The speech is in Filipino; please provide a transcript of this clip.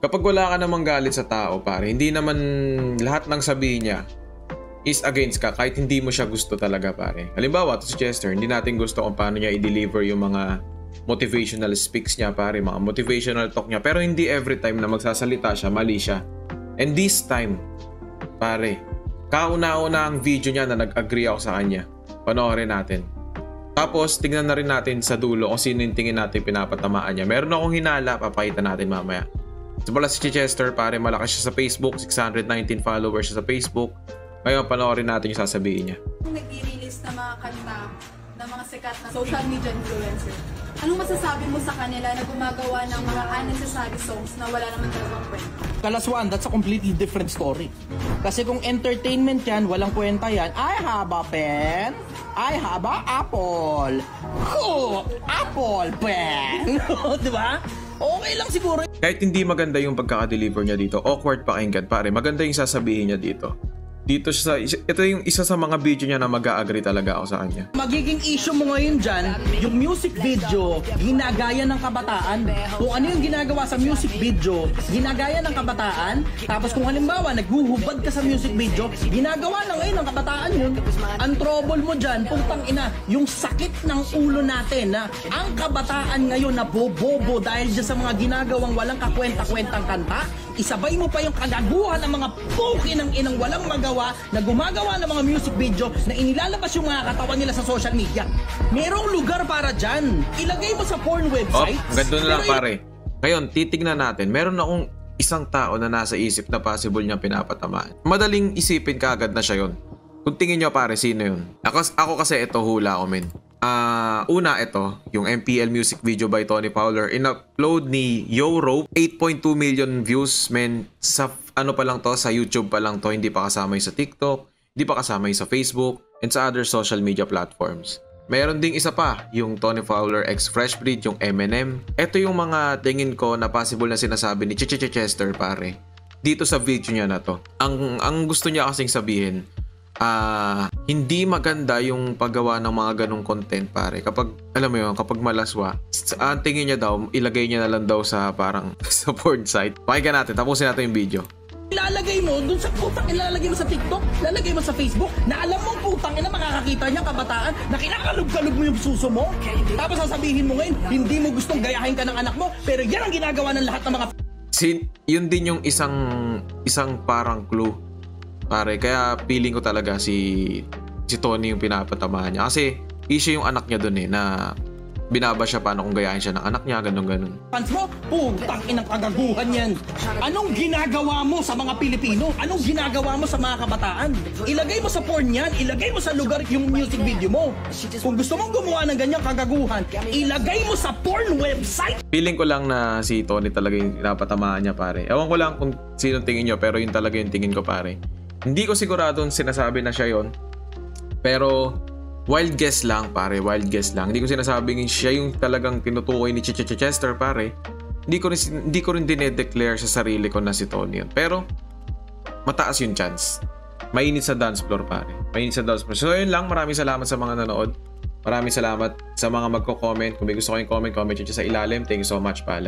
Kapag wala ka namang galit sa tao, pare, hindi naman lahat ng sabihin niya is against ka kahit hindi mo siya gusto talaga, pare. Halimbawa, to si Chester, hindi natin gusto kung paano niya i-deliver yung mga motivational speaks niya, pare, mga motivational talk niya. Pero hindi every time na magsasalita siya, mali siya. And this time, pare, kauna-una ang video niya na nag-agree ako sa kanya. Panoorin natin. Tapos, tingnan na rin natin sa dulo kung sino yung tingin natin pinapatamaan niya. Meron akong hinala, papakita natin mamaya. So pala si Chester, pare, malakas siya sa Facebook, 619 followers siya sa Facebook. Ngayon, panoorin natin yung sasabihin niya. Nag-i-release na mga kanta ng mga sikat na social media influencer. Anong masasabi mo sa kanila na gumagawa ng mga unnecessary songs na wala naman talagang kwenta? Kalaswan, that's a completely different story. Kasi kung entertainment yan, walang kwenta yan. I have a pen. I have a apple. Oh, apple pen. Diba? Okay lang siguro. Kahit hindi maganda yung pagkaka-deliver niya dito, awkward pakinggan, pare. Maganda yung sasabihin niya dito. Ito yung isa sa mga video niya na mag-a-agree talaga ako sa kanya. Magiging issue mo ngayon dyan, yung music video, ginagaya ng kabataan. Kung ano yung ginagawa sa music video, ginagaya ng kabataan. Tapos kung halimbawa, naghuhubad ka sa music video, ginagawa na ngayon ng kabataan yun. Ang trouble mo dyan, putang ina, yung sakit ng ulo natin na ang kabataan ngayon na bobobo dahil dyan sa mga ginagawang walang kakwenta-kwentang kanta, isabay mo pa yung kagaguhan ng mga puki ng inang walang magawa na gumagawa ng mga music video na inilalabas yung mga katawan nila sa social media. Merong lugar para dyan. Ilagay mo sa porn websites. Ganda na lang, pare. Ngayon, titignan natin. Meron akong isang tao na nasa isip na possible niyang pinapatamaan. Madaling isipin ka agad na siya yun. Kung tingin niyo, pare, sino yun? Ako kasi ito, hula ko, men. Una, ito, yung MPL music video by Tony Fowler, in-upload ni Yoro, 8.2 million views, men, sa ano pa lang to, sa YouTube pa lang to, hindi pa kasama yung sa TikTok, hindi pa kasama yung sa Facebook, and sa other social media platforms. Meron ding isa pa, yung Tony Fowler x Fresh Breed, yung Eminem. Ito yung mga tingin ko na possible na sinasabi ni Chester, pare, dito sa video niya na to. Ang gusto niya kasing sabihin, hindi maganda yung paggawa ng mga ganong content, pare. Kapag, alam mo yun, kapag malaswa, ang tingin niya daw, ilagay niya na lang daw sa parang sa porn site. Pakinggan natin, tapusin natin yung video. Ilalagay mo dun sa putang, ilalagay mo sa TikTok, ilalagay mo sa Facebook, na alam mong putang ina makakakita niya kabataan, na kinakalog-kalog mo yung suso mo. Tapos sasabihin mo ngayon, hindi mo gustong gayahin ka ng anak mo, pero yan ang ginagawa ng lahat ng mga yun din yung isang parang clue, pare. Kaya feeling ko talaga si Tony yung pinapatamahan niya. Kasi issue yung anak niya dun na binaba siya paano kung gayahin siya ng anak niya, ganun. fans mo, putang inang kagaguhan yan. Anong ginagawa mo sa mga Pilipino? Anong ginagawa mo sa mga kabataan? Ilagay mo sa porn yan, ilagay mo sa lugar yung music video mo. Kung gusto mong gumawa ng ganyang kagaguhan, ilagay mo sa porn website. Feeling ko lang na si Tony talaga yung pinapatamaan niya, pare. Ewan ko lang kung sino tingin niyo, pero yun talaga yung tingin ko, pare. Hindi ko sigurado sinasabi na siya yon, pero wild guess lang, pare, wild guess lang. Hindi ko sinasabing siya yung talagang tinutukoy ni Chester, pare. Hindi ko rin dinedeclare sa sarili ko na si Tony yun. Pero mataas yung chance. Mainit sa dance floor, pare. Mainit sa dance floor. So yun lang, maraming salamat sa mga nanood. Maraming salamat sa mga magko-comment. Kung may gusto kayong comment nyo sa ilalim. Thank you so much, pala.